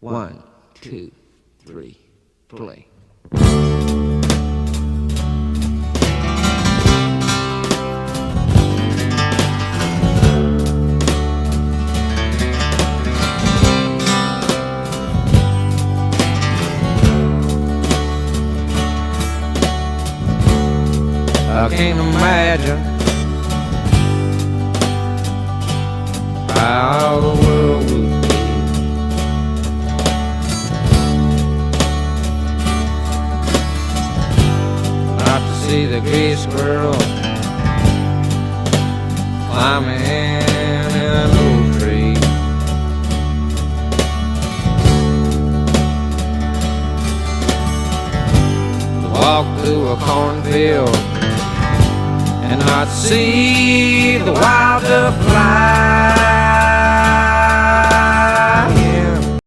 1, 2, 3, play. I can't imagine how the world would be not to see the gray squirrel climbing in an old tree. To walk through a cornfield and not see the wild duck fly.